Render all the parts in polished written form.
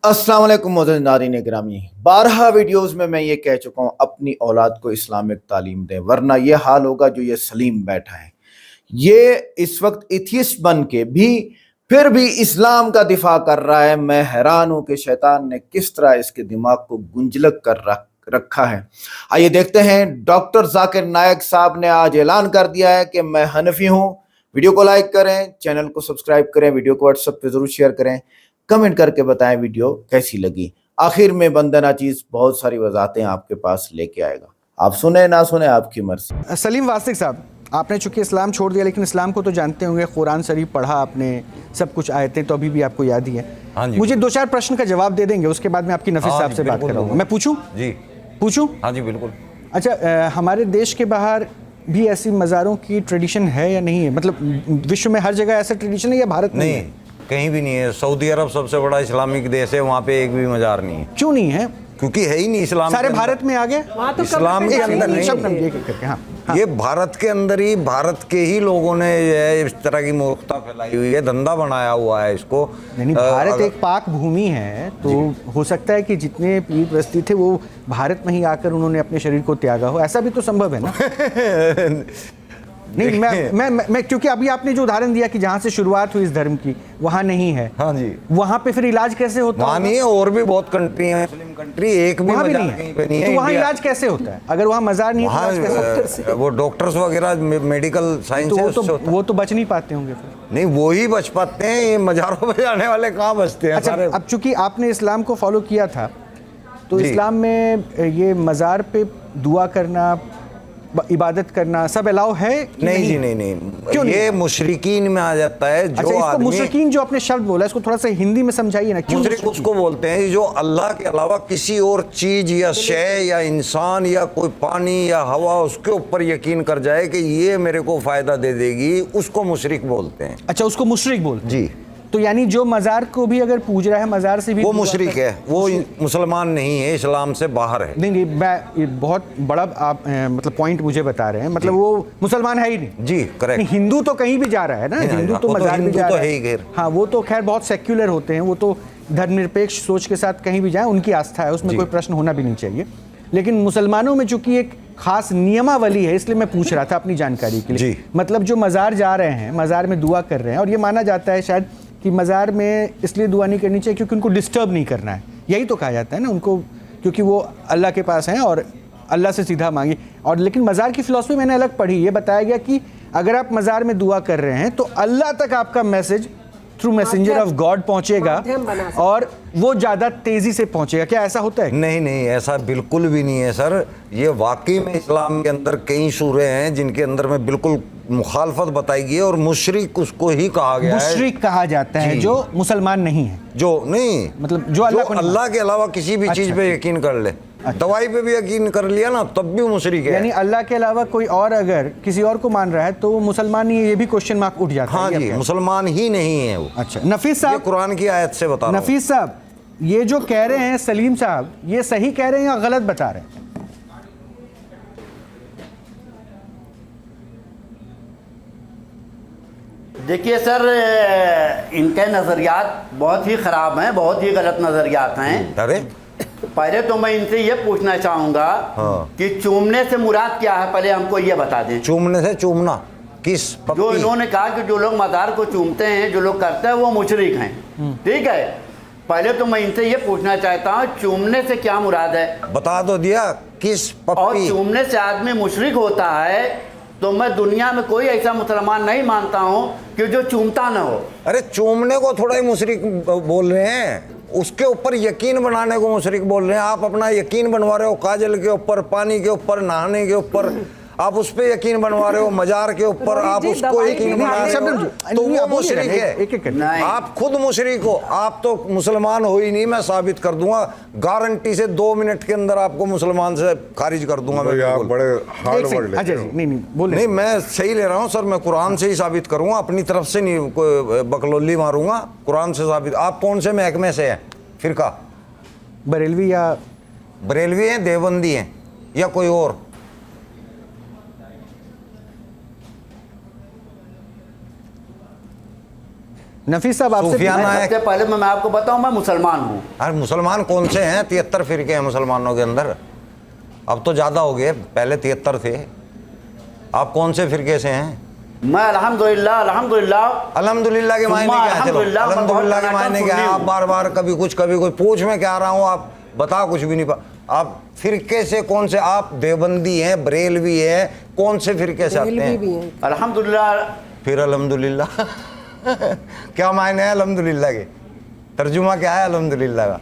अस्सलाम वालेकुम मोअज़्ज़िज़ नाज़रीन ग्रामी, बारहा वीडियोज़ में मैं ये कह चुका हूँ अपनी औलाद को इस्लामिक तालीम दें, वरना ये हाल होगा जो ये सलीम बैठा है। ये इस वक्त एथियस्ट बन के भी फिर भी इस्लाम का दिफा कर रहा है। मैं हैरान हूँ कि शैतान ने किस तरह इसके दिमाग को गुंजलक कर रखा है। आइए देखते हैं। डॉक्टर जाकिर नायक साहब ने आज ऐलान कर दिया है कि मैं हनफी हूँ। वीडियो को लाइक करें, चैनल को सब्सक्राइब करें, वीडियो को व्हाट्सएप पे जरूर शेयर करें, कमेंट करके बताएं वीडियो कैसी लगी। आखिर में बंदा नाचीज बहुत सारी वजाहतें आपके पास लेके आएगा। आप सुने ना सुने आपकी मर्जी। सलीम वासिक साहब, आपने चूंकि इस्लाम छोड़ दिया, लेकिन इस्लाम को तो जानते होंगे, कुरान शरीफ पढ़ा आपने, सब कुछ आयतें तो अभी भी आपको याद ही है। हाँ जी। मुझे दो चार प्रश्न का जवाब दे देंगे, उसके बाद मैं आपकी नफीस साहब से बात कराऊंगा। मैं पूछूं? जी पूछूं? हाँ जी बिल्कुल। अच्छा, हमारे देश के बाहर भी ऐसी मज़ारों की ट्रेडिशन है या नहीं है? मतलब विश्व में हर जगह ऐसा ट्रेडिशन है या भारत में नहीं, कहीं भी नहीं है। सऊदी अरब सबसे बड़ा इस्लामिक देश है, वहाँ पे एक भी मज़ार नहीं है। क्यों नहीं है? क्योंकि है ही नहीं इस्लाम। सारे भारत में आ गए, इस्लाम के अंदर नहीं। हाँ, ये भारत के अंदर ही, भारत के ही लोगों ने ये इस तरह की मूर्खता फैलाई हुई है, धंधा बनाया हुआ है इसको। नहीं, भारत एक पाक भूमि है, तो हो सकता है कि जितने पीर प्रस्ती थे वो भारत में ही आकर उन्होंने अपने शरीर को त्यागा हो, ऐसा भी तो संभव है ना? नहीं, मैं क्योंकि अभी आपने जो उदाहरण दिया कि जहाँ से शुरुआत हुई इस धर्म की, वहाँ नहीं है। हाँ जी। वहाँ पे फिर इलाज कैसे होता है? वहाँ नहीं है, और भी बहुत कंट्री है, मुस्लिम कंट्री, एक भी मज़ार कहीं पे नहीं है। तो वहाँ इलाज कैसे होता है? अगर वहाँ मज़ार नहीं है, वो डॉक्टर्स वगैरह, मेडिकल साइंस है, वो तो बच नहीं पाते होंगे फिर। नहीं, वो ही बच पाते हैं, ये मज़ारों पे जाने वाले कहाँ बचते हैं? अच्छा, अब चूंकि आपने इस्लाम को फॉलो किया था, तो इस्लाम में ये मज़ार पे दुआ करना, इबादत करना सब अलाउ है? नहीं जी, नहीं। क्यों ये मुशरिकीन में आ जाता है। जो अच्छा, इसको मुशरिकीन जो आपने शब्द बोला, इसको थोड़ा सा हिंदी में समझाइए ना। मुशरिक उसको बोलते हैं जो अल्लाह के अलावा किसी और चीज या शय या इंसान या कोई पानी या हवा, उसके ऊपर यकीन कर जाए कि ये मेरे को फायदा दे देगी, उसको मुशरिक बोलते हैं। अच्छा, उसको मुशरिक बोलते हैं। जी। तो यानी जो मज़ार को भी अगर पूज रहा है, मज़ार से भी, वो मुशरिक है, वो मुसलमान नहीं है, इस्लाम से बाहर है। नहीं, बहुत बड़ा आप मतलब पॉइंट मुझे बता रहे हैं, मतलब वो मुसलमान है ही नहीं। जी करेक्ट। हिंदू तो कहीं भी जा रहा है ना, हिंदू तो मज़ार भी जा रहा है। हाँ, वो तो खैर बहुत सेक्युलर होते हैं, वो तो धर्मनिरपेक्ष सोच के साथ कहीं भी जाए, उनकी आस्था है, उसमें कोई प्रश्न होना भी नहीं चाहिए। लेकिन मुसलमानों में चूंकि एक खास नियमावली है, इसलिए मैं पूछ रहा था अपनी जानकारी के लिए। मतलब जो मज़ार जा रहे हैं, मज़ार में दुआ कर रहे हैं, और ये माना जाता है शायद कि मज़ार में इसलिए दुआ नहीं करनी चाहिए क्योंकि उनको डिस्टर्ब नहीं करना है, यही तो कहा जाता है ना उनको, क्योंकि वो अल्लाह के पास हैं और अल्लाह से सीधा मांगी। और लेकिन मज़ार की फ़िलॉसफी मैंने अलग पढ़ी, ये बताया गया कि अगर आप मज़ार में दुआ कर रहे हैं तो अल्लाह तक आपका message through messenger of God पहुंचेगा और वो ज़्यादा तेज़ी से पहुंचेगा। क्या ऐसा होता है? नहीं, ऐसा बिल्कुल भी नहीं है सर। ये वाकई में इस्लाम के अंदर कई सूरे हैं जिनके अंदर में बिल्कुल मुखालफत बताई गई है, और मुशरिक उसको ही कहा गया है। मुशरिक कहा जाता है जो मुसलमान नहीं है, जो नहीं, मतलब जो अल्लाह के अलावा किसी भी चीज़ पे यकीन कर ले। दवाई पे भी यकीन कर लिया ना, तब भी मुशरिक है। यानी अल्लाह के अलावा कोई और अगर किसी और को मान रहा है तो वो मुसलमान नहीं है, ये भी क्वेश्चन मार्क उठ जाता है। हाँ जी, मुसलमान ही नहीं है वो। अच्छा, नफीस साहब, कुरान की आयत से बता रहा हूं। नफीस साहब, ये जो कह रहे हैं सलीम साहब, ये सही कह रहे हैं या गलत बता रहे हैं? देखिए सर, इनके नज़रियात बहुत ही ख़राब हैं, बहुत ही गलत नज़रियात हैं। अरे पहले तो मैं इनसे ये पूछना चाहूँगा कि चूमने से मुराद क्या है, पहले हमको ये बता दें। चूमने से चूमना किस पप्पी? जो इन्होंने कहा कि जो लोग मज़ार को चूमते हैं, जो लोग करते हैं, वो मुशरिक हैं, ठीक है। पहले तो मैं इनसे ये पूछना चाहता हूँ, चूमने से क्या मुराद है? बता तो दिया, किस पप्पी। और चूमने से आदमी मुशरिक होता है तो मैं दुनिया में कोई ऐसा मुसलमान नहीं मानता हूँ कि जो चूमता ना हो। अरे चूमने को थोड़ा ही मुशरिक बोल रहे हैं, उसके ऊपर यकीन बनाने को मुशरिक बोल रहे हैं। आप अपना यकीन बनवा रहे हो काजल के ऊपर, पानी के ऊपर, नहाने के ऊपर, आप उस पे यकीन बनवा रहे हो, मजार के ऊपर आप उसको यकीन बना रहे हो, तो वो मुशरिक है। आप खुद मुशरिक हो, आप तो मुसलमान हो ही नहीं। मैं साबित कर दूंगा गारंटी से, 2 मिनट के अंदर आपको मुसलमान से खारिज कर दूंगा। मैं बड़े हार्ड वर्ड लेते हो। नहीं, मैं सही ले रहा हूँ सर, मैं कुरान से ही साबित करूंगा, अपनी तरफ से नहीं कोई बकलोली मारूंगा, कुरान से साबित। आप कौन से महकमे से हैं? फिरका बरेलवी या बरेलवी हैं, देवबंदी हैं, या कोई और? नफीस साहब आपसे सूफियाना है। सबसे पहले मैं आपको बताऊं, मैं मुसलमान हूँ। अरे मुसलमान कौन से हैं? 73 फिरके हैं मुसलमानों के अंदर, अब तो ज़्यादा हो गए, पहले 73 थे। आप कौन से फिरके से हैं? मैं अल्हम्दुलिल्लाह अल्हम्दुलिल्लाह के मायने क्या है? चलो अल्हम्दुलिल्लाह के मायने क्या है? आप बार बार कभी कुछ पूछ में क्या रहा हूँ, आप बता कुछ भी नहीं आप फिरके से कौन से? आप देवबंदी हैं, बरेलवी हैं, कौन से फिरके से आते हैं? अल्हम्दुलिल्लाह। फिर अल्हम्दुलिल्लाह क्या मायने है अल्हम्दुलिल्लाह के? तर्जुमा क्या है अल्हम्दुलिल्लाह का?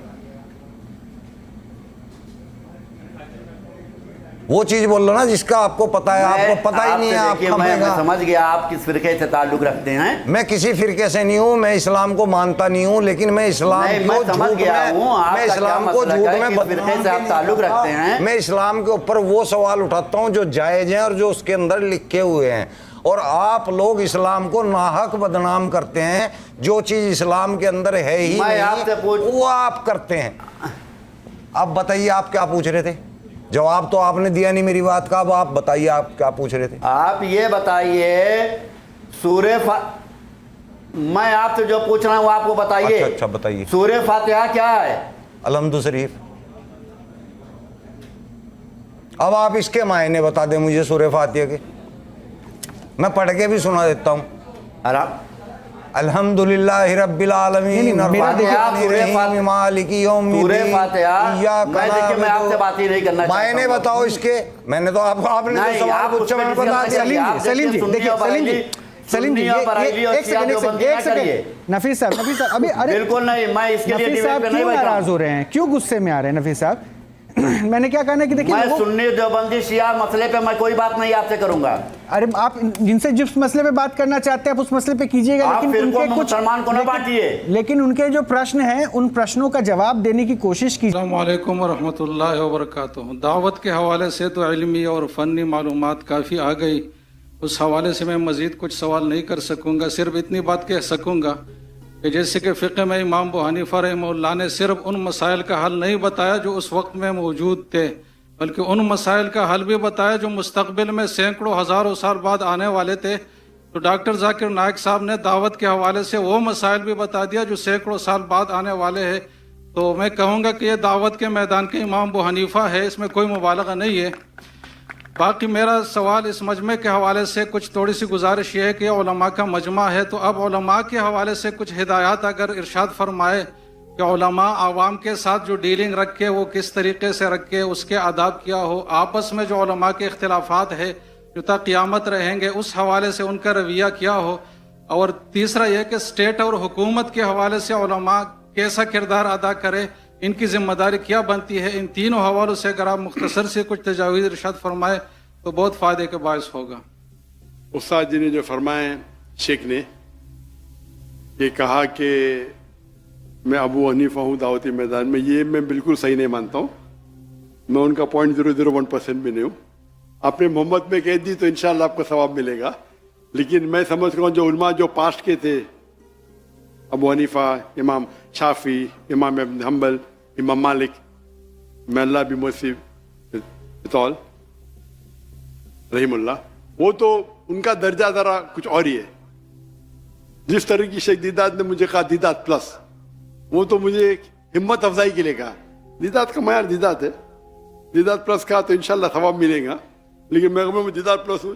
वो चीज बोल लो ना जिसका आपको पता है। आपको पता ही नहीं है, आप मैं समझ गया आप किस फिरके से ताल्लुक रखते हैं। मैं किसी फिरके से नहीं हूँ, मैं इस्लाम को मानता नहीं हूँ, लेकिन मैं इस्लाम को झूठ में फिरके से आप ताल्लुक रखते हैं। मैं इस्लाम के ऊपर वो सवाल उठाता हूँ जो जायज हैं और जो उसके अंदर लिखे हुए हैं, और आप लोग इस्लाम को नाहक बदनाम करते हैं। जो चीज इस्लाम के अंदर है ही नहीं वो आप करते हैं। अब बताइए आप क्या पूछ रहे थे? जवाब तो आपने दिया नहीं मेरी बात का। अब आप बताइए आप क्या पूछ रहे थे? आप ये बताइए मैं आपसे जो पूछ रहा हूँ आपको बताइए। अच्छा बताइए। सूरह फातिहा क्या है? अलहम्दु शरीफ। अब आप इसके मायने बता दें मुझे सूरह फातिहा के, मैं पढ़ के भी सुना देता हूँ। अल्हम्दुलिल्लाहि रब्बिल आलमीन मालिकी यौमिद्दीन। मैं आपसे बात ही नहीं करना चाहता। मायने बताओ इसके। मैंने तो आपने जो सवाल पूछा मैंने बता दिया। सलीम जी देखिए, सलीम जी एक सेकंड नफीस साहब अभी अरे बिल्कुल नहीं, मैं इसके लिए नफीस साहब क्यों नाराज हो रहे हैं, क्यों गुस्से में आ रहे हैं नफीस साहब? मैंने क्या कहना है कि देखिए मैं सुन्नी देवबंदी शिया मसले पे मैं कोई बात नहीं आपसे करूंगा। अरे आप जिनसे जिस मसले पे बात करना चाहते हैं आप उस मसले पे कीजिएगा, लेकिन उनके कुछ मुसलमान को ना बांटिए। लेकिन उनके जो प्रश्न हैं उन प्रश्नों का जवाब देने की कोशिश कीजिए। अस्सलाम वालेकुम वरहमतुल्लाहि वबरकातुहू। दावत के हवाले से तो इल्मी और फ़नी मालूमात काफ़ी आ गई, उस हवाले से मैं मज़ीद कुछ सवाल नहीं कर सकूँगा। सिर्फ इतनी बात कह सकूँगा कि जैसे कि फ़िक़्ह में इमाम अबू हनीफ़ा रहमतुल्लाह ने सिर्फ उन मसाइल का हल नहीं बताया जो उस वक्त में मौजूद थे, बल्कि उन मसाइल का हल भी बताया जो मुस्तक़बिल में सैकड़ों हज़ारों साल बाद आने वाले थे। तो डॉक्टर ज़ाकिर नाइक साहब ने दावत के हवाले से वो मसाइल भी बता दिया जो सैकड़ों साल बाद आने वाले हैं। तो मैं कहूँगा कि ये दावत के मैदान के इमाम अबू हनीफ़ा है, इसमें कोई मुबालगा नहीं है। बाकी मेरा सवाल इस मजमे के हवाले से कुछ थोड़ी सी गुजारिश ये है कि उलमा का मजमा है, तो अब उलमा के हवाले से कुछ हिदायत अगर इरशाद फरमाए कि उलमा आवाम के साथ जो डीलिंग रखे वो किस तरीके से रखे, उसके आदाब क्या हो, आपस में जो उलमा के इख्तिलाफात है जो तक क़यामत रहेंगे उस हवाले से उनका रवैया क्या हो। और तीसरा यह कि स्टेट और हुकूमत के हवाले से उलमा कैसा किरदार अदा करे, इनकी जिम्मेदारी क्या बनती है। इन तीनों हवालों से अगर आप मुख्तसर से कुछ तजावीज़ इरशाद फरमाए तो बहुत फ़ायदे के बायस होगा। उस्ताद जी ने जो फरमाए, शेख ने ये कहा कि मैं अबू हनीफा हूँ दावती मैदान में, ये मैं बिल्कुल सही नहीं मानता हूँ। मैं उनका 0.001% भी नहीं हूँ। आपने मोहम्मद में कह दी तो इंशाल्लाह आपको सवाब मिलेगा, लेकिन मैं समझ रहा हूँ जो उलमा जो पास्ट के थे, अबू हनीफा, इमाम शाफी, इमाम इब्न हम्बल, इमाम मालिक, मैं अल्लाह भी मुसी बितौल रहीमुल्लाह, वो तो उनका दर्जा ज़रा कुछ और ही है। जिस तरह की शेख दीदात ने मुझे कहा दीदात प्लस, वो तो मुझे हिम्मत अफजाई के लिए कहा। दीदात का मयार दीदात है, दीदात प्लस कहा तो इंशाल्लाह सवाब मिलेगा, लेकिन मैं दीदात प्लस हूँ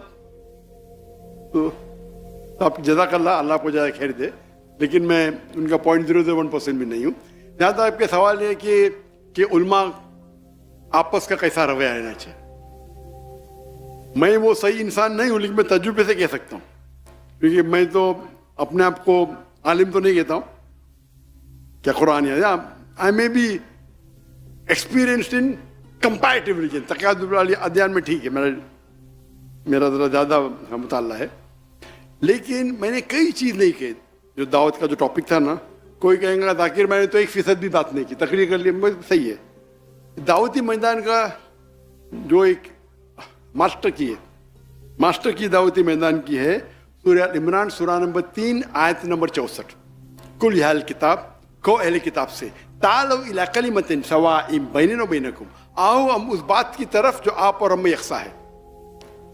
तो आप जज़ाकल्लाह, अल्लाह को ज़्यादा खैर दे, लेकिन मैं उनका 0.001% भी नहीं हूँ। जहाँ तक आपके सवाल है कि उल्मा आपस का कैसा रवैया रहना चाहिए, मैं वो सही इंसान नहीं हूँ, लेकिन मैं तजुर्बे से कह सकता हूँ, क्योंकि मैं तो अपने आप को आलिम तो नहीं कहता हूँ क्या कुरान या I may be experienced in comparative religion, तक़ादुल अदयान में ठीक है, मेरा ज़रा ज़्यादा मुताल्ला है, लेकिन मैंने कई चीज़ नहीं कही। जो दावत का जो टॉपिक था ना, कोई कहेगा ज़ाकिर मैंने तो 1% भी बात नहीं की, तकरीर कर ली, सही है। दावती मैदान का जो एक मास्टर की दावती मैदान की है सूरह इमरान सूरह नंबर 3 आयत नंबर 64, कुल याल किताब को अहले किताब से तालौ इला कलिमतिन सवाइम बैनना व बैनकुम, आओ हम उस बात की तरफ जो आप और हम में यकसा है।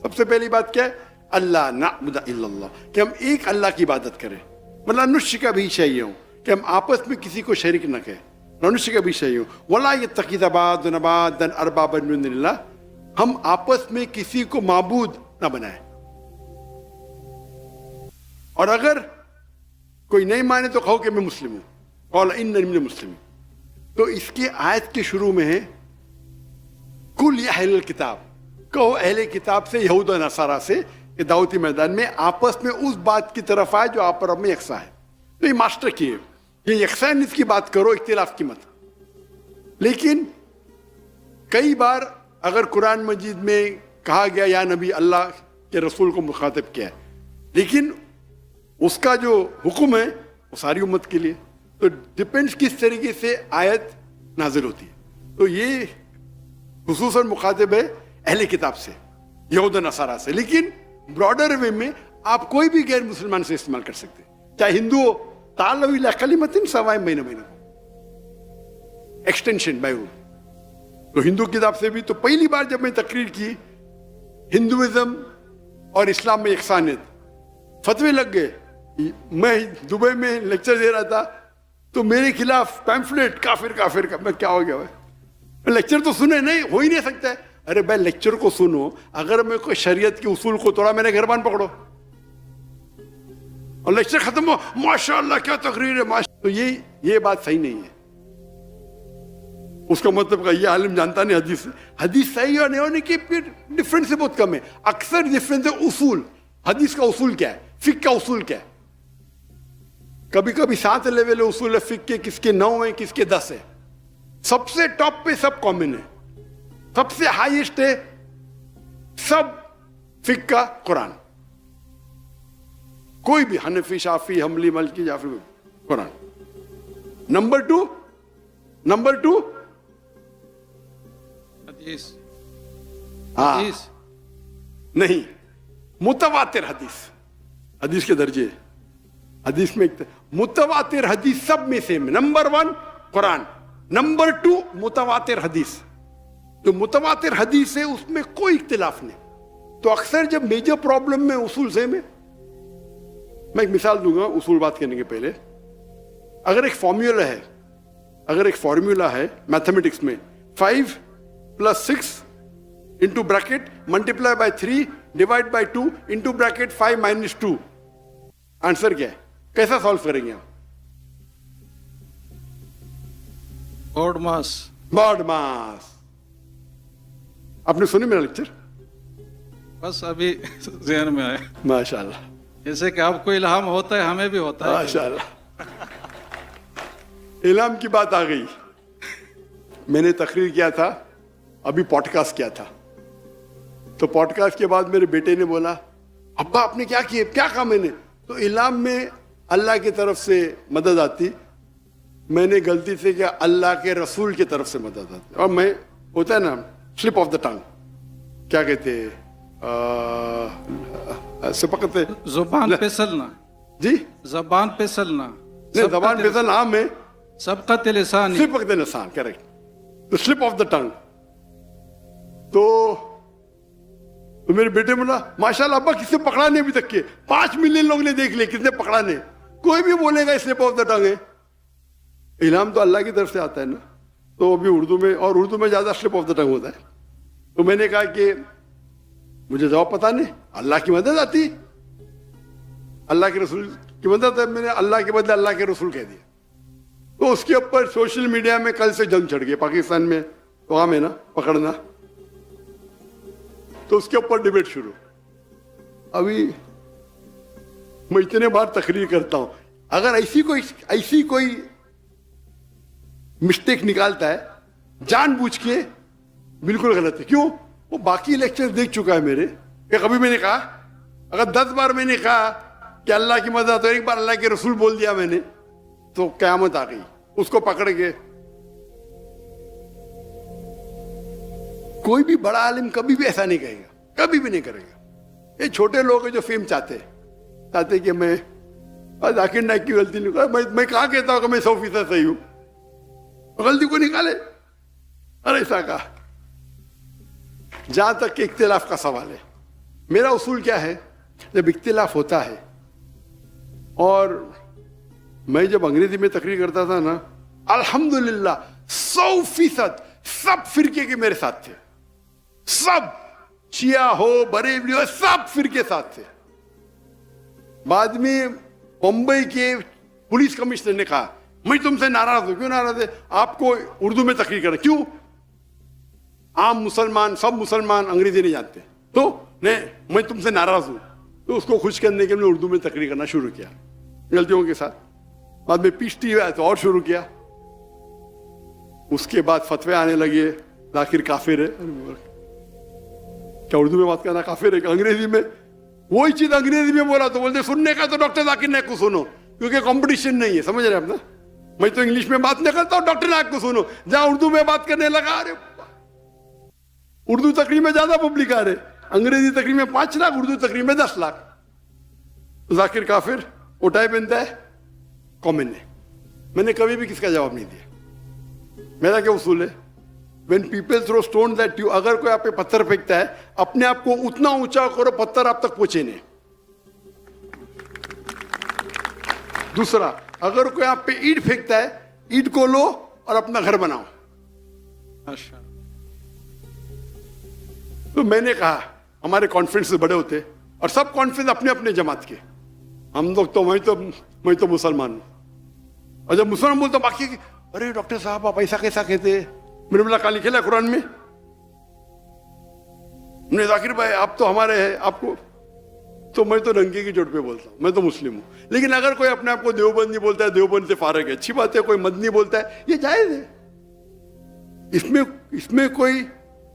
सबसे पहली बात क्या है? अल्लाह नअबुद इल्लल्लाह, कि हम एक अल्लाह की इबादत करें। मतलब अनुष्य का भी चाहिए हूँ कि हम आपस में किसी को शरीक न कहें, अनुष्य का भी चाहिए हूँ। वला ये तकीदाबाद नबादन अरबाबन मिन दुनिल्लाह, हम आपस में किसी को माबूद न बनाए। और अगर कोई नहीं माने तो कहो कि मैं मुस्लिम हूँ, कौल इन्नी मिनल मुस्लिमीन। तो इसके आयत के शुरू में है कुल या अहल किताब, कहो अहले किताब से, यहूद और नसारा से कि दाऊदी मैदान में आपस में उस बात की तरफ आए जो आप और अब में यकसा है। तो ये मास्टर की है, ये यकसानियत की बात करो, इख्तिलाफ की मत। लेकिन कई बार अगर कुरान मजीद में कहा गया या नबी अल्लाह के रसूल को मुखातिब किया है, लेकिन उसका जो हुक्म है वो सारी उम्मत के लिए, तो डिपेंड्स किस तरीके से आयत नाजिल होती है। तो ये खुसूसन मुखातिब है अहले किताब से, यहूद और नसारा से। लेकिन ब्रॉडर वे में आप कोई भी गैर मुसलमान से इस्तेमाल कर सकते हैं, चाहे हिंदू हो, ताल्लु इला कलिमतिन सवाइन बैनकुम, एक्सटेंशन बाय रूल। तो हिंदू किताब से भी, तो पहली बार जब मैं तकरीर की हिंदुइज्म और इस्लाम में यकसानियत, फतवे लग गए। मैं दुबई में लेक्चर दे रहा था तो मेरे खिलाफ पैम्फलेट काफिर काफिर का। मैं क्या हो गया भाई, लेक्चर तो सुने नहीं, हो ही नहीं सकता है। अरे भाई लेक्चर को सुनो, अगर मैं कोई शरीयत के उसूल को तोड़ा, मैंने घरबान पकड़ो और लेक्चर खत्म हो, माशाअल्लाह क्या तकरीर है माशा, तो ये बात सही नहीं है। उसका मतलब का ये आलिम जानता नहीं हदीस, हदीस सही और नहीं होने की फिर डिफरेंस बहुत कम है। अक्सर डिफरेंस है उसूल, हदीस का उसूल क्या है, फिक का उसूल क्या है। कभी कभी 7 लेवल उसूल है फिक के, किसके 9 है, किसके 10 है। सबसे टॉप पे सब कॉमन है, सबसे हाईएस्ट है सब फिक का कुरान। कोई भी हनफी, शाफी, हम्बली, मलकी, जाफरी, कुरान। नंबर टू हदीस। हाँ हदीस नहीं, मुतवातिर हदीस, हदीस के दर्जे, हदीस में मुतवातिर हदीस सब में सेम। नंबर 1 कुरान, नंबर 2 मुतवातिर हदीस। जो मुतवातिर हदीस है उसमें कोई इख्तिलाफ नहीं। तो अक्सर जब मेजर प्रॉब्लम में उसूल सेम है, मैं एक मिसाल दूंगा उसूल बात करने के पहले। अगर एक फॉर्मूला है मैथमेटिक्स में, 5 + 6 into bracket multiply by 3 divide by 2 into bracket 5 - 2, answer क्या है? कैसा सॉल्व करेंगे आप? बॉड मास। आपने सुनी मेरा लेक्चर? बस अभी ज़हन में आया। माशाल्लाह, जैसे कि आपको इल्हाम होता है, हमें भी होता है। माशाल्लाह, इल्हाम की बात आ गई। मैंने तकरीर किया था, अभी पॉडकास्ट किया था। तो पॉडकास्ट के बाद मेरे बेटे ने बोला, अब्बा आपने क्या किया, क्या कहा मैंने? तो इल्हाम में अल्लाह की तरफ से मदद आती, मैंने गलती से क्या, अल्लाह के रसूल की तरफ से मदद आती। और मैं, होता है ना स्लिप ऑफ द टंग, क्या कहते हैं, सिपकते, जुबान फिसलना जी, जबान फिसलना, जबान फिसल आम है, सबकत लिसानी, सिपकते लिसान, करेक्ट। तो स्लिप ऑफ द टंग। तो मेरे बेटे बोला, माशाल्लाह अब्बा किसने पकड़ा नहीं अभी तक के, 5 मिलियन लोग ने देख लिया, किसने पकड़ा नहीं। कोई भी बोलेगा स्लिप ऑफ द टंग है। इल्हाम तो अल्लाह की तरफ से आता है ना, तो अभी उर्दू में, और उर्दू में ज्यादा स्लिप ऑफ द टंग होता है। तो मैंने कहा कि मुझे जवाब पता नहीं, अल्लाह की मदद आती, अल्लाह के रसूल की मदद है। मैंने अल्लाह के बदले अल्लाह के रसूल कह दिया। तो उसके ऊपर सोशल मीडिया में कल से जंग चढ़ गई। पाकिस्तान में तो आम है ना पकड़ना, तो उसके ऊपर डिबेट शुरू। अभी मैं इतने बार तकरीर करता हूं, अगर ऐसी कोई मिस्टेक निकालता है जानबूझ के, बिल्कुल गलत है। क्यों? वो बाकी लेक्चर देख चुका है मेरे, कि कभी मैंने कहा, अगर 10 बार मैंने कहा कि अल्लाह की मदद, तो एक बार अल्लाह के रसूल बोल दिया मैंने, तो क़यामत आ गई। उसको पकड़ के कोई भी बड़ा आलिम कभी भी ऐसा नहीं कहेगा, कभी भी नहीं करेगा। ये छोटे लोग हैं जो फेम चाहते कि मैं जाकिर नाइक की गलती नहीं, मैं कहा कहता हूं कि मैं 100% सही हूं, गलती को निकाले। अरे ऐसा कहा। जहां तक कि इख्तिलाफ का सवाल है, मेरा उसूल क्या है, जब इख्तिलाफ होता है और मैं जब अंग्रेजी में तकरीर करता था ना, अल्हम्दुलिल्लाह 100% सब फिरके के मेरे साथ थे, सब शिया हो बरेलवी हो सब फिरके साथ थे। बाद में बंबई के पुलिस कमिश्नर ने कहा मैं तुमसे नाराज हूं। क्यों नाराज है? आपको उर्दू में तकरीर कर, क्यों? आम मुसलमान सब मुसलमान अंग्रेजी नहीं जानते, तो मैं तुमसे नाराज हूं। तो उसको खुश करने के लिए उर्दू में तकरीर करना शुरू किया गलतियों के साथ। बाद में पीछती हुआ तो और शुरू किया। उसके बाद फतवे आने लगे, जाकिर काफिर है। क्या उर्दू में बात करना काफिर है? अंग्रेजी में वही चीज अंग्रेजी में बोला तो बोलते सुनने का तो डॉक्टर जाकिर नायक को सुनो, क्योंकि कंपटीशन नहीं है। समझ रहे आप ना? मैं तो इंग्लिश में बात नहीं करता हूं, डॉक्टर नायक को सुनो। जहां उर्दू में बात करने लगा, अरे उर्दू तकरीर में ज्यादा पब्लिक आ रहे, अंग्रेजी तकरीर में 5 लाख, उर्दू तकरीर में 10 लाख। जाकिर काफिर उठाए पहनता है, कॉमन है। मैंने कभी भी किसका जवाब नहीं दिया। मेरा क्या उसूल है? When people throw stones at you, अगर कोई आप पे पत्थर फेंकता है, अपने आप को उतना ऊंचा करो पत्थर आप तक पहुंचे नहीं। दूसरा, अगर कोई आप पे ईंट फेंकता है, ईंट को लो और अपना घर बनाओ। अच्छा, तो मैंने कहा हमारे कॉन्फ्रेंस बड़े होते और सब कॉन्फ्रेंस अपने अपने जमात के, हम लोग तो मैं तो मुसलमान हूं। और जब मुसलमान बोलता बाकी, अरे डॉक्टर साहब आप ऐसा कैसा कहते? मैंने बोला कहां लिखे कुरान में? मैंने जाकिर भाई आप तो हमारे हैं, आपको तो मैं तो रंगे की चोट पे बोलता हूं, मैं तो मुस्लिम हूं। लेकिन अगर कोई अपने आप को देवबंदी बोलता है, देवबंद से फारग है, अच्छी बात है। कोई मदनी बोलता है, ये जायज है, इसमें कोई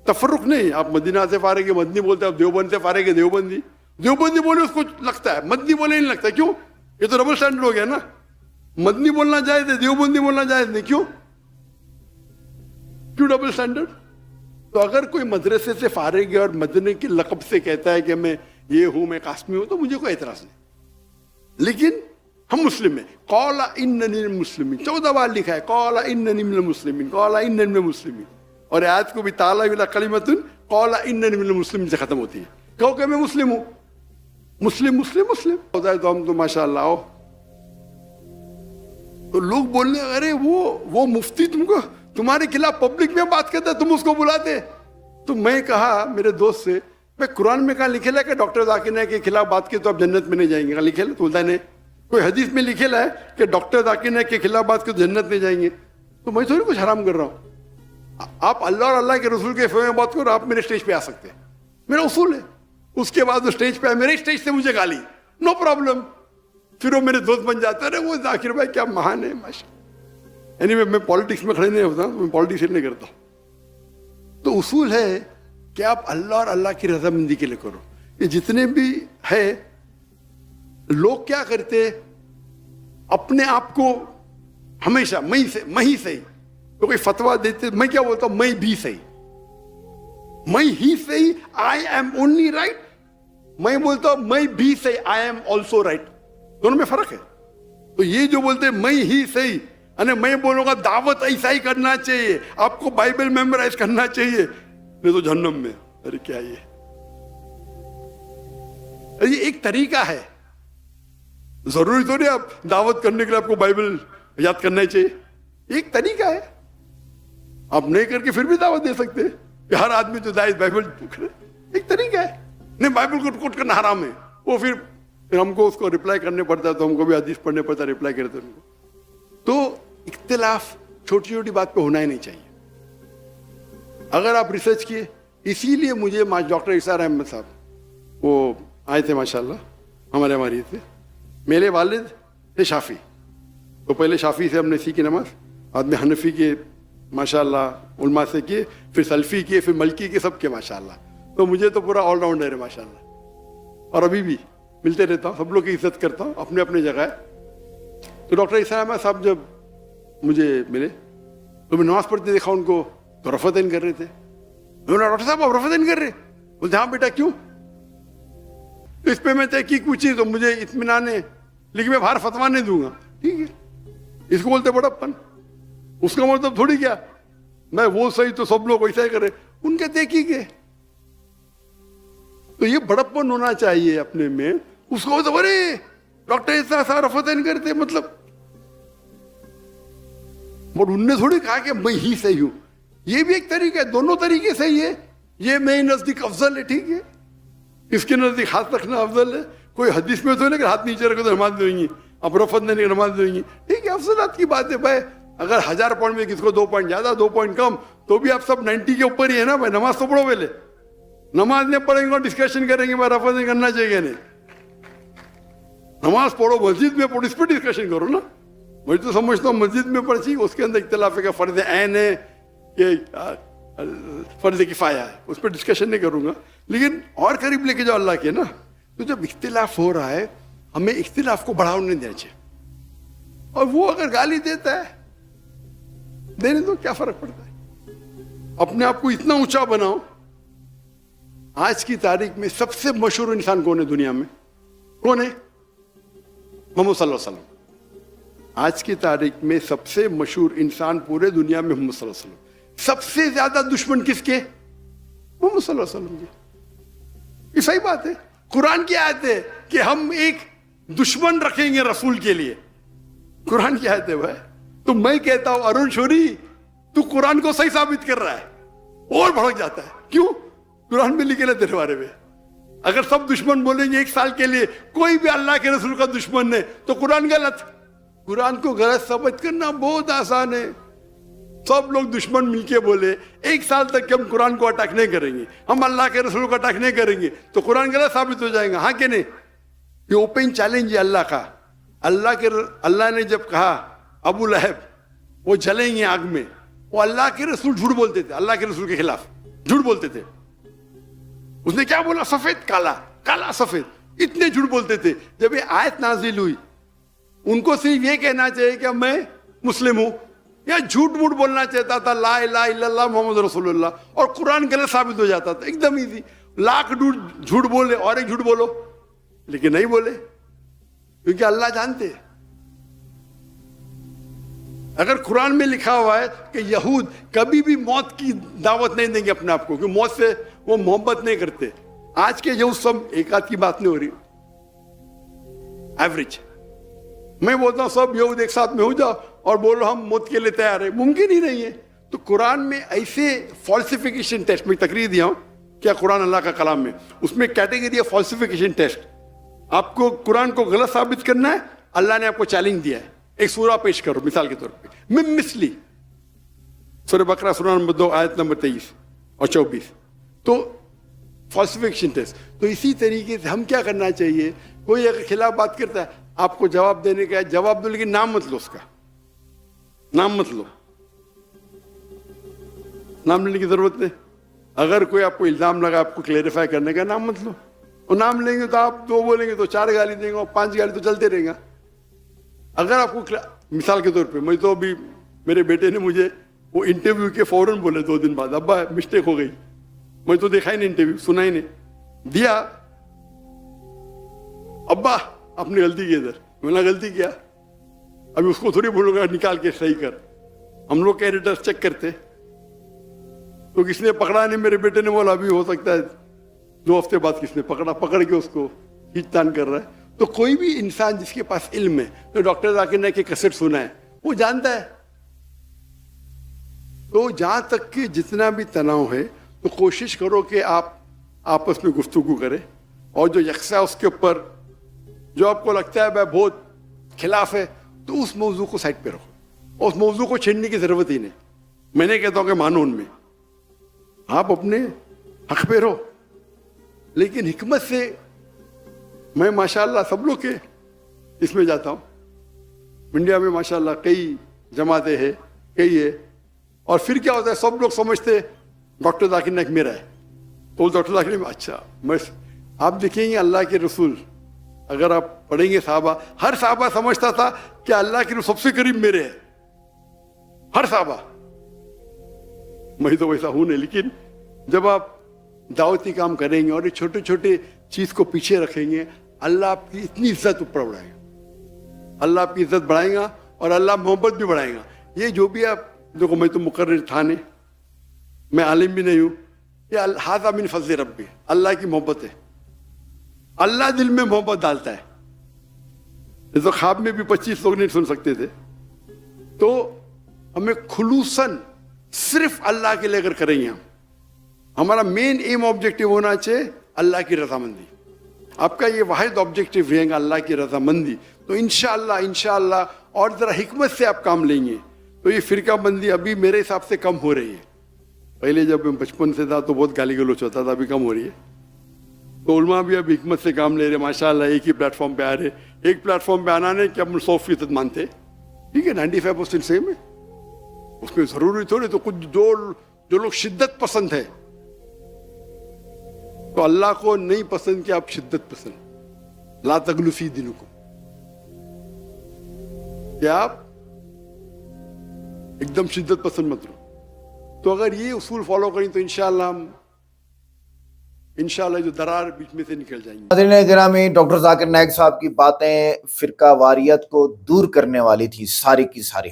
तफर्रुक नहीं। आप मदीना से फारग है, मदनी बोलते हैं, आप देवबंद से फारग है, देवबंदी बोले उसको लगता है, मदनी बोले नहीं लगता। क्यों? ये तो डबल स्टैंडर्ड हो गया ना। मदनी बोलना जायज है, देवबंदी बोलना जायज नहीं। क्यों डबल स्टैंडर्ड? तो अगर कोई मदरसे से फारिग है और मदनी के लक़ब से कहता है कि मैं ये हूं, मैं कासमी हूं, तो मुझे कोई एतराज नहीं। लेकिन हम मुस्लिम हैं। क़ौला इन्ननी मुस्लिमीन 14 बार लिखा है, क़ौला इन्ननी मिनल मुस्लिमीन, क़ौला इन्ननी मिनल मुस्लिमीन। और आयत को भी ताला बिला कलिमतुन क़ौला इन्ननी मिनल मुस्लिमीन से खत्म होती है। कहो कि मैं मुस्लिम हूं, मुस्लिम होता है तो हम तो माशाअल्लाह हो। तो लोग बोलने, अरे वो मुफ्ती तुमको तुम्हारे खिलाफ पब्लिक में बात करता है, तुम उसको बुलाते। तो मैं कहा मेरे दोस्त से, मैं कुरान में कहा लिखे कि डॉक्टर जाकिर नायक के खिलाफ बात की तो आप जन्नत में नहीं जाएंगे? कहा लिखे तो बोलता नहीं। कोई हदीस में लिखे है कि डॉक्टर जाकिर नायक के खिलाफ बात की तो जन्नत में जाएंगे? तो मैं थोड़ी कुछ हराम कर रहा हूं। आप अल्लाह और अल्लाह के रसूल के फेवर में बात करो, आप मेरे स्टेज पे आ सकते हैं, मेरा उसूल है। उसके बाद वो स्टेज पे आए, मेरे स्टेज से मुझे गाली, नो प्रॉब्लम। फिर वो मेरे दोस्त बन जाते हैं, वो जाकिर भाई क्या महान है, माशा। एनीवे, मैं पॉलिटिक्स में खड़े नहीं होता, मैं पॉलिटिक्स नहीं करता। तो उसूल है कि आप अल्लाह और अल्लाह की रजामंदी के लिए करो। ये जितने भी है लोग क्या करते, अपने आप को हमेशा मैं ही सही। तो कोई फतवा देते, मैं क्या बोलता हूं, मैं भी सही, मैं ही सही, आई एम ओनली राइट। मैं बोलता हूं मैं भी सही, आई एम ऑल्सो राइट। दोनों में फर्क है। तो ये जो बोलते मैं ही सही, अरे मैं बोलूंगा दावत ऐसा ही करना चाहिए, आपको बाइबल मेमोराइज करना चाहिए, नहीं तो जहन्नम में। अरे क्या ये एक तरीका है। जरूरी तो नहीं आप दावत करने के लिए आपको बाइबल याद करना ही चाहिए, एक तरीका है। आप नहीं करके फिर भी दावत दे सकते हैं। हर आदमी तो दाइज बाइबल करे, एक तरीका है। नहीं, बाइबल को कोट करना हराम है, वो फिर हमको उसको रिप्लाई करने पड़ता है, तो हमको भी हदीस पढ़ने पड़ता है, रिप्लाई करते उनको। तो इख्तिलाफ छोटी छोटी बात पे होना ही नहीं चाहिए। अगर आप रिसर्च किए, इसीलिए मुझे डॉक्टर इसार अहमद साहब वो आए थे माशाल्लाह, हमारे थे। मेरे वालिद थे शाफी, तो पहले शाफी से हमने सीखी नमाज, बाद में हनफी के माशाल्लाह उलमा से किए, फिर सल्फी किए, फिर मलकी के, सब के माशाल्लाह। तो मुझे तो पूरा ऑलराउंडर है माशाल्लाह। और अभी भी मिलते रहता हूँ, सब लोग की इज्जत करता हूँ, अपने अपने जगह है। तो डॉक्टर इसार अहमद साहब जब मुझे मिले तो मैं नमाज पढ़ते देखा उनको, तो रफ़तैन कर रहे थे। मैंने, डॉक्टर साहब आप रफ़तैन कर रहे? बोलते हाँ बेटा, क्यों? तो इस पे मैं तहकीक पूछी तो मुझे इत्मीनान है, लेकिन मैं बाहर फतवा नहीं दूंगा। ठीक है, इसको बोलते बड़प्पन। उसका मतलब थोड़ी क्या मैं वो सही तो सब लोग वैसा ही कर रहे, उनके तहकीक है। तो ये बड़प्पन होना चाहिए अपने में। उसको तो अरे डॉक्टर इतना सा रफ़तैन करते, मतलब और उनने थोड़ी कहा कि मैं ही सही हूं. ये भी एक तरीका है, दोनों तरीके सही है. ये मेरे नजदीक अफजल है, ठीक है, इसके नजदीक हाथ रखना अफजल है. कोई हदीस में तो नहीं कि हाथ नीचे रखो तो नमाज देंगी, अब रफत देने की नमाज देंगी, ठीक है, अफजलात की बात है भाई. अगर 1000 पॉइंट में किसको 2 पॉइंट ज्यादा 2 पॉइंट कम, तो भी आप सब 90 के ऊपर ही है ना भाई. नमाज तो पढ़ो पहले, नमाज नहीं पढ़ेंगे और डिस्कशन करेंगे भाई रफत नहीं करना चाहिए नहीं. नमाज पढ़ो, मस्जिद में पढ़ो, इस पर डिस्कशन करो ना. मैं तो समझता हूँ मस्जिद में पढ़ चाहिए, उसके अंदर इख्तिलाफ है कि फर्ज ऐन है कि फर्ज किफाया है, उस पर डिस्कशन नहीं करूंगा. लेकिन और करीब लेके जाओ अल्लाह के ना. तो जब इख्तिलाफ हो रहा है, हमें इख्तिलाफ को बढ़ावा नहीं देना चाहिए. और वो अगर गाली देता है, देने दो, क्या फर्क पड़ता है. अपने आप को इतना ऊंचा बनाओ. आज की तारीख में सबसे मशहूर इंसान कौन है दुनिया में? कौन है? मोहम्मद सल्लल्लाहु अलैहि वसल्लम. आज की तारीख में सबसे मशहूर इंसान पूरे दुनिया में मोहम्मद सल्लल्लाहु अलैहि वसल्लम. सबसे ज्यादा दुश्मन किसके? मोहम्मद सल्लल्लाहु अलैहि वसल्लम की. ये सही बात है. कुरान की आयत है कि हम एक दुश्मन रखेंगे रसूल के लिए. कुरान की आयत है भाई. तो मैं कहता हूं अरुण शोरी, तू कुरान को सही साबित कर रहा है और भड़क जाता है. क्यों? कुरान में लिखे ना तेरे बारे में. अगर सब दुश्मन बोलेंगे 1 साल के लिए कोई भी अल्लाह के रसूल का दुश्मन है, तो कुरान गलत. कुरान को गलत साबित करना बहुत आसान है. सब लोग दुश्मन मिलके बोले 1 साल तक हम कुरान को अटैक नहीं करेंगे, हम अल्लाह के रसूल को अटैक नहीं करेंगे, तो कुरान गलत साबित हो जाएगा. हाँ कि नहीं? ये ओपन चैलेंज है अल्लाह का. अल्लाह ने जब कहा अबू लहब वो जलेंगे आग में, वो अल्लाह के रसूल झूठ बोलते थे, अल्लाह के रसूल के खिलाफ झूठ बोलते थे. उसने क्या बोला? सफेद काला, काला सफेद, इतने झूठ बोलते थे. जब ये आयत नाजिल हुई, उनको सिर्फ ये कहना चाहिए कि मैं मुस्लिम हूं, या झूठ मूठ बोलना चाहता था ला इलाहा इल्लल्लाह मोहम्मद रसूलुल्लाह, और कुरान गलत साबित हो जाता था. एकदम इजी. लाख झूठ बोले और एक झूठ बोलो, लेकिन नहीं बोले, क्योंकि अल्लाह जानते हैं. अगर कुरान में लिखा हुआ है कि यहूद कभी भी मौत की दावत नहीं देंगे अपने आप को, क्योंकि मौत से वो मोहब्बत नहीं करते. आज के यहूद सब, एक आध की बात नहीं हो रही, एवरेज. मैं बोलता हूं सब यहूद एक साथ में हो जाओ और बोलो हम मौत के लिए तैयार है, मुमकिन ही नहीं है. तो कुरान में ऐसे फॉल्सिफिकेशन टेस्ट, में तकरीर दिया हूं क्या कुरान अल्लाह का कलाम में, उसमें कैटेगरी है फॉल्सिफिकेशन टेस्ट. आपको कुरान को गलत साबित करना है, अल्लाह ने आपको चैलेंज दिया है. एक सूरा पेश करो मिसाल के तौर पे, मिसली सूरह बकरा सूरा नंबर 2 आयत नंबर 23 और 24. तो फॉल्सिफिकेशन टेस्ट. तो इसी तरीके से हम क्या करना चाहिए, कोई अगर खिलाफ बात करता है, आपको जवाब देने का है, जवाब दो, लेकिन नाम मत लो, उसका नाम मत लो. नाम लेने की जरूरत नहीं. अगर कोई आपको इल्जाम लगा, आपको क्लेरिफाई करने का, नाम मत लो. और नाम लेंगे तो आप 2 बोलेंगे तो 4 गाली देंगे, और 5 गाली तो चलते रहेगा. अगर आपको मिसाल के तौर पे, मैं तो अभी मेरे बेटे ने मुझे वो इंटरव्यू के फौरन बोले 2 दिन बाद, अब्बा मिस्टेक हो गई. मैं तो देखा ही नहीं इंटरव्यू, सुना ही नहीं, दिया, अब्बा आपने गलती की इधर. मैंने गलती किया, अभी उसको थोड़ी बोलूंगा निकाल के सही कर. हम लोग एडिटर्स चेक करते, तो किसने पकड़ा नहीं. मेरे बेटे ने बोला अभी हो सकता है 2 हफ्ते बाद किसने पकड़ा, पकड़ के उसको खींचतान कर रहा है. तो कोई भी इंसान जिसके पास इल्म है, तो डॉक्टर जाकिर नाइक की कैसेट सुना है, वो जानता है. तो जहां तक कि जितना भी तनाव है, तो कोशिश करो कि आप आपस में गुफ्तगू करें, और जो यकसा उसके ऊपर जो आपको लगता है भाई बहुत खिलाफ है, तो उस मौजू को साइड पे रखो. उस मौजू को छेड़ने की जरूरत ही नहीं. मैं नहीं कहता हूं कि मानो उनमें, आप अपने हक पे रहो, लेकिन हिकमत से. मैं माशाल्लाह सब लोग के इसमें जाता हूं. इंडिया में माशाल्लाह कई जमातें हैं, कई है. और फिर क्या होता है, सब लोग समझते डॉक्टर जाकिर नाइक मेरा है, तो डॉक्टर जाकिर नाइक अच्छा. मैं आप देखेंगे अल्लाह के रसूल, अगर आप पढ़ेंगे साहबा, हर साहबा समझता था कि अल्लाह के रसूल सबसे करीब मेरे है. हर साहबा. मैं तो वैसा हूं नहीं, लेकिन जब आप दावती काम करेंगे और ये छोटे छोटे चीज को पीछे रखेंगे, अल्लाह आपकी इतनी इज्जत ऊपर बढ़ाएगा. अल्लाह आपकी इज्जत बढ़ाएगा और अल्लाह मोहब्बत भी बढ़ाएगा. ये जो भी आप देखो, मैं तो मुकर्रिर था नहीं, मैं आलिम भी नहीं हूं. ये हाज़ा मिन फज़्ल रब्बी, अल्लाह की मोहब्बत है. अल्लाह दिल में मोहब्बत डालता है. तो ख्वाब में भी 25 लोग नहीं सुन सकते थे. तो हमें खुलूसन सिर्फ अल्लाह के लिए अगर करेंगे हम, हमारा मेन एम ऑब्जेक्टिव होना चाहिए अल्लाह की रजामंदी। आपका ये वाहिद ऑब्जेक्टिव रहेगा अल्लाह की रजामंदी, तो इंशाअल्लाह और ज़रा हिकमत से आप काम लेंगे तो ये फ़िरका बंदी अभी मेरे हिसाब से कम हो रही है। पहले जब मैं बचपन से था तो बहुत गाली गलौच होता था, अभी कम हो रही है। तो उलमा भी अब हिकमत से काम ले रहे, माशाअल्लाह एक ही प्लेटफॉर्म पे आ रहे। एक प्लेटफॉर्म पे आना नहीं कि हम 100% मानते, ठीक है 95% सेम है, उसमें ज़रूरी थोड़ी। तो कुछ जो लोग शिद्दत पसंद है, तो अल्लाह को नहीं पसंद कि आप शिद्दत पसंद, ला तगलू फी दीनुकुम, कि आप एकदम शिद्दत पसंद मत रहो। तो अगर ये उसूल फॉलो करें तो इंशाअल्लाह जो दरार बीच में से निकल जाएंगे। नाज़रीन गिरामी, डॉक्टर जाकिर नाइक साहब की बातें फिरका वारियत को दूर करने वाली थी सारी की सारी।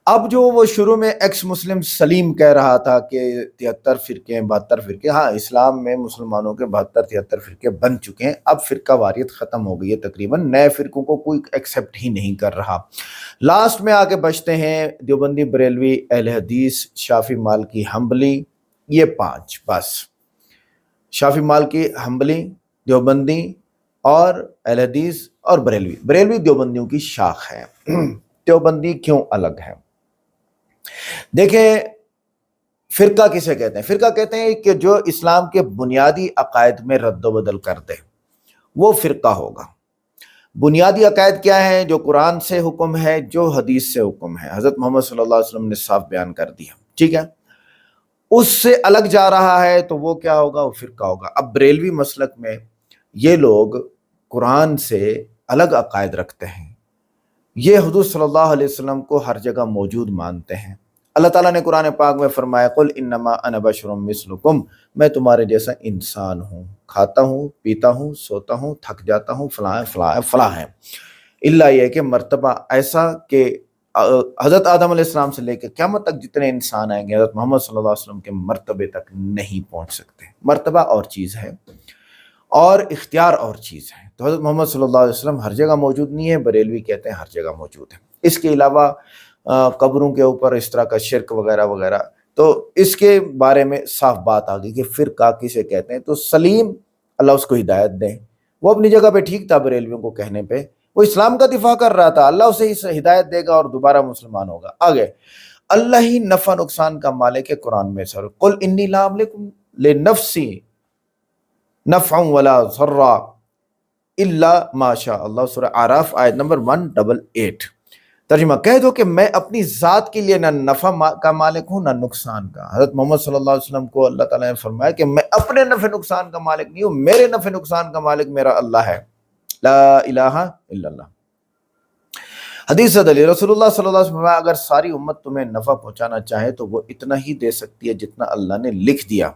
अब जो वो शुरू में एक्स मुस्लिम सलीम कह रहा था कि 73 फिरके 72 फिरके, हाँ इस्लाम में मुसलमानों के 72-73 फिरके बन चुके हैं। अब फिरका वारियत ख़त्म हो गई है, तकरीबन नए फिरकों को कोई एक्सेप्ट ही नहीं कर रहा। लास्ट में आके बचते हैं देवबंदी, बरेलवी, अहले हदीस, शाफी, मालकी, हम्बली, ये 5 बस। शाफी, मालकी, हम्बली, देवबंदी और अहले हदीस और बरेलवी। बरेलवी देवबंदियों की शाख है। देवबंदी क्यों अलग है? देखें, फिरका किसे कहते हैं? फिरका कहते हैं कि जो इस्लाम के बुनियादी अकायद में रद्द-ओ-बदल कर दे, वो फिरका होगा। बुनियादी अकायद क्या है? जो कुरान से हुक्म है, जो हदीस से हुक्म है, हज़रत मोहम्मद सल्लल्लाहु अलैहि वसल्लम ने साफ बयान कर दिया, ठीक है। उससे अलग जा रहा है तो वो क्या होगा? वो फिरका होगा। अब बरेलवी मसलक में ये लोग कुरान से अलग अकायद रखते हैं, ये हुज़ूर सल्लल्लाहु अलैहि वसल्लम को हर जगह मौजूद मानते हैं। अल्लाह ताला ने कुरान पाक में फरमाया, कुल इन्नमा अना बशरुम मिस्लुकुम, मैं तुम्हारे जैसा इंसान हूँ, खाता हूँ, पीता हूँ, सोता हूँ, थक जाता हूँ, फलां है। इल्ला ये कि मर्तबा ऐसा कि हज़रत आदम अलैहिस्सलाम से लेकर क़यामत तक जितने इंसान आएंगे हज़रत मोहम्मद सल्लल्लाहु अलैहि वसल्लम के मर्तबे तक नहीं पहुँच सकते। मर्तबा और चीज़ है और इख्तियार और चीज़ है। तो हज़रत मोहम्मद सल्लल्लाहु अलैहि वसल्लम हर जगह मौजूद नहीं है, बरेलवी कहते हैं हर जगह मौजूद है। इसके अलावा कब्रों के ऊपर इस तरह का शिरक वगैरह वगैरह, तो इसके बारे में साफ बात आ गई कि फिरका किसे कहते हैं। तो सलीम, अल्लाह उसको हिदायत दें, वो अपनी जगह पे ठीक था बरेलवियों को कहने पे, वो इस्लाम का दिफा कर रहा था, अल्लाह उसे इस हिदायत देगा और दोबारा मुसलमान होगा। आगे, अल्लाह ही नफ़ा नुकसान का मालिक है। कुरान में सर कुल इन्नी ला अमलिकु लिनफ्सी नफ़अन वला ज़र्रा इल्ला माशा अल्लाह, सूरह आराफ आयत नंबर 188। तर्जुमा, कह दो कि मैं अपनी ज़ात के लिए ना नफ़ा का मालिक हूँ ना नुकसान का। हज़रत मोहम्मद सल्लल्लाहु अलैहि वसल्लम को अल्लाह ताला ने फरमाया कि मैं अपने नफ़े नुकसान का मालिक नहीं हूँ, मेरे नफ़े नुकसान का मालिक मेरा अल्लाह है। ला इलाहा इल्लल्लाह। हदीस अदली रसूलुल्लाह सल्लल्लाहु अलैहि वसल्लम, अगर सारी उम्मत तुम्हें नफ़ा पहुँचाना चाहे तो वो इतना ही दे सकती है जितना अल्लाह ने लिख दिया,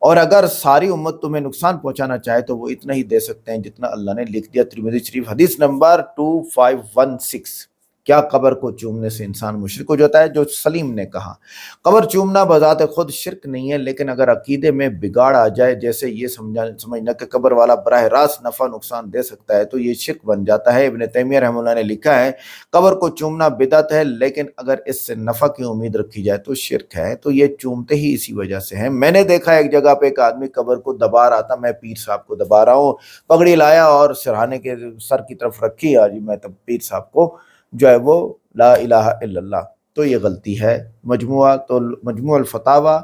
और अगर सारी उम्मत तुम्हें नुकसान पहुंचाना चाहे तो वो इतना ही दे सकते हैं जितना अल्लाह ने लिख दिया। तिरमिज़ी शरीफ हदीस नंबर 2516। क्या कब्र को चूमने से इंसान मुशरिक हो जाता है? जो सलीम ने कहा, कब्र चूमना बज़ात खुद शिरक नहीं है, लेकिन अगर अकीदे में बिगाड़ आ जाए, जैसे ये समझना कि कब्र वाला बराह रास्त नफ़ा नुकसान दे सकता है, तो ये शिरक बन जाता है। इब्न तैमिया रहमतुल्लाह ने लिखा है, कब्र को चूमना बिदअत है, लेकिन अगर इससे नफ़ा की उम्मीद रखी जाए तो शिरक है। तो ये चूमते ही इसी वजह से है। मैंने देखा एक जगह पे एक आदमी कब्र को दबा रहा था, मैं पीर साहब को दबा रहा हूँ, पगड़ी लाया और सिरहाने के सर की तरफ रखी, और मैं तब पीर साहब को जो है वो ला इलाहा इल्लल्लाह। तो ये गलती है। मजमुअल फतावा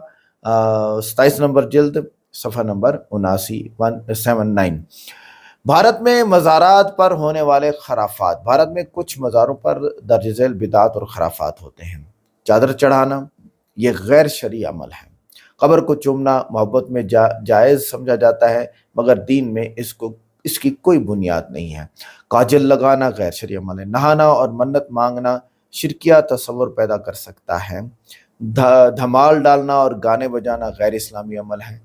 27 नंबर जिल्द सफ़ा नंबर 79। भारत में मज़ारात पर होने वाले खराफात। भारत में कुछ मज़ारों पर दर्ज झेल बिदात और खराफात होते हैं। चादर चढ़ाना ये गैर शरई अमल है। कब्र को चूमना मोहब्बत में जायज़ समझा जाता है, मगर दीन में इसकी कोई बुनियाद नहीं है। काजल लगाना गैर शरई अमल है। नहाना और मन्नत मांगना शिरकिया तसव्वुर पैदा कर सकता है। धमाल डालना और गाने बजाना गैर इस्लामी अमल है।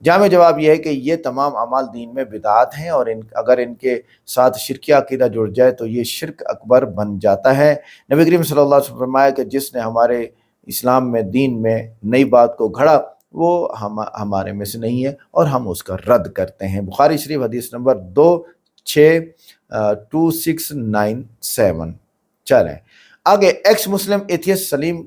जामे जवाब यह है कि ये तमाम अमाल दीन में बिदात हैं, और अगर इनके साथ शिरकिया अकीदा जुड़ जाए तो ये शिरक अकबर बन जाता है। नबी करीम सल्लल्लाहु अलैहि वसल्लम फरमाया कि जिसने हमारे इस्लाम में दीन में नई बात को घड़ा वो हमारे में से नहीं है और हम उसका रद्द करते हैं। बुखारी शरीफ हदीस नंबर 2697। चलें आगे एक्स मुस्लिम एथियस्ट सलीम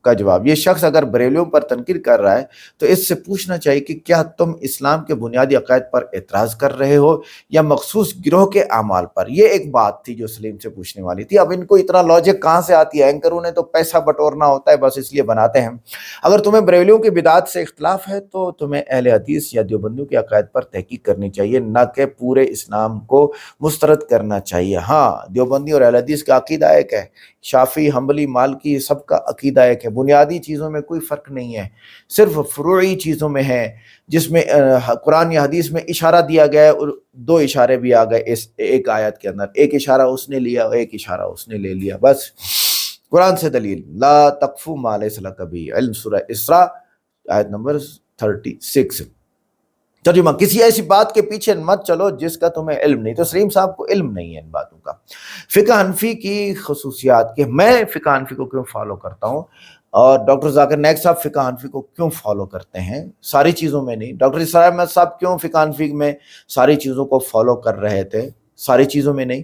का जवाब, ये शख्स अगर बरेलियों पर तनकीद कर रहा है तो इससे पूछना चाहिए कि क्या तुम इस्लाम के बुनियादी अकायद पर एतराज़ कर रहे हो या मखसूस गिरोह के अमाल पर। ये एक बात थी जो सलीम से पूछने वाली थी। अब इनको इतना लॉजिक कहाँ से आती है, एंकरों ने तो पैसा बटोरना होता है बस इसलिए बनाते हैं। अगर तुम्हें बरेलियों की बिदात से इख्तलाफ है तो तुम्हें अहले हदीस या देवबंदियों के अकायद पर तहकीक करनी चाहिए, न कि पूरे इस्लाम को मुस्तरद करना चाहिए। हाँ, देवबंदी और अहले हदीस का अकीदा एक है, शाफी, हम्बली, मालकी सबका अकीदा एक है, बुनियादी चीज़ों में कोई फ़र्क नहीं है, सिर्फ फ़ुरूई चीज़ों में है जिसमें कुरान या हदीस में इशारा दिया गया है और दो इशारे भी आ गए इस एक आयत के अंदर, एक इशारा उसने लिया और एक इशारा उसने ले लिया, बस। कुरान से दलील, ला तकफू मा लैसा लका बिही इल्म, सूरह इसरा आयत नंबर 36। तर्जुमा, किसी ऐसी बात के पीछे मत चलो जिसका तुम्हें इल्म नहीं। तो सलीम साहब को इल्म नहीं है इन बातों का। फ़िक़्ह हनफी की खसूसियात के, मैं फ़िक़्ह हनफी को क्यों फॉलो करता हूँ और डॉक्टर ज़ाकिर नाइक साहब फ़िक़्ह हनफी को क्यों फॉलो करते हैं, सारी चीज़ों में नहीं। डॉक्टर इसरार अहमद साहब क्यों फ़िक़्ह हनफी में सारी चीज़ों को फॉलो कर रहे थे, सारी चीज़ों में नहीं।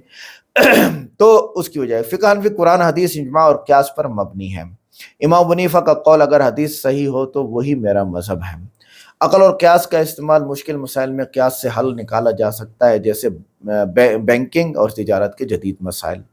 तो उसकी वजह है फ़िक़्ह हनफी कुरान, हदीस, इजमा और क़यास पर मबनी है। इमाम अबू हनीफा का कौल, अगर हदीस सही हो तो वही मेरा मज़हब है। अक़ल और क़यास का इस्तेमाल मुश्किल मसाइल में क़यास से हल निकाला जा सकता है, जैसे बैंकिंग और तिजारत के जदीद मसाइल।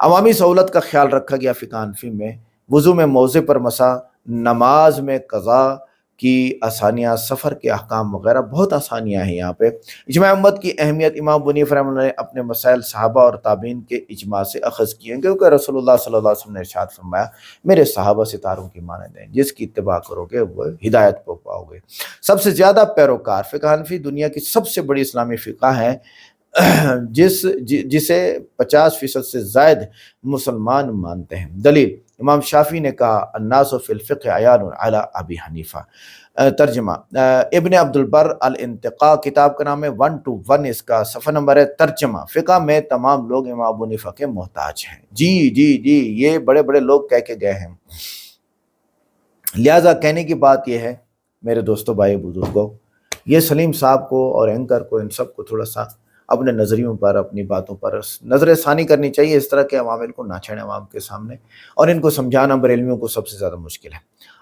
अवामी सहूलत का ख्याल रखा गया फ़िक़्ह हनफी में। वज़ू में मौज़े पर मसा, नमाज में क़ज़ा की आसानियाँ, सफ़र के अहकाम वगैरह बहुत आसानियाँ हैं यहाँ पे। इजमा उम्मत की अहमियत, इमाम अबू हनीफा रहमतुल्लाह ने अपने मसाइल सहाबा और ताबीन के इजमा से अख़ज़ किए हैं, क्योंकि रसूलुल्लाह सल्लल्लाहु अलैहि वसल्लम ने इरशाद फरमाया, मेरे सहाबा सितारों की मानद हैं, जिसकी इत्तिबा करोगे वो हिदायत को पाओगे। सबसे ज़्यादा पैरोकार फ़िक़्ह हनफी दुनिया की सबसे बड़ी इस्लामी फ़िक़्ह है, जिसे 50% से ज़ायद मुसलमान मानते हैं। दलील, इमाम शाफी ने कहा, अन्नासु फ़िल फ़िक़्ह अयानुन अला अबी हनीफा। तर्जमा, इब्न अब्दुल बर अल इंतिक़ा किताब का नाम है, 1-1 इसका सफ़ा नंबर है। तर्जमा, फ़िक़्ह में तमाम लोग इमाम अबू हनीफा के मोहताज हैं। जी जी जी, ये बड़े बड़े लोग कह के गए हैं। लिहाजा कहने की बात यह है मेरे दोस्तों, भाई बुजुर्गों, ये सलीम साहब को और एंकर को, इन सब को थोड़ा सा अपने नज़रियों पर, अपनी बातों पर नज़र षानी करनी चाहिए। इस तरह के अवामिल को ना छेड़ें अवाम के सामने, और इनको समझाना बरेलवियों को सबसे ज़्यादा मुश्किल है।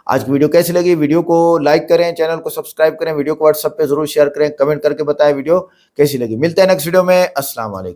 आज की वीडियो कैसी लगी? वीडियो को लाइक करें, चैनल को सब्सक्राइब करें, वीडियो को व्हाट्सएप पे ज़रूर शेयर करें, कमेंट करके बताएं वीडियो कैसी लगी। मिलते हैं नेक्स्ट वीडियो में। अस्सलाम वालेकुम।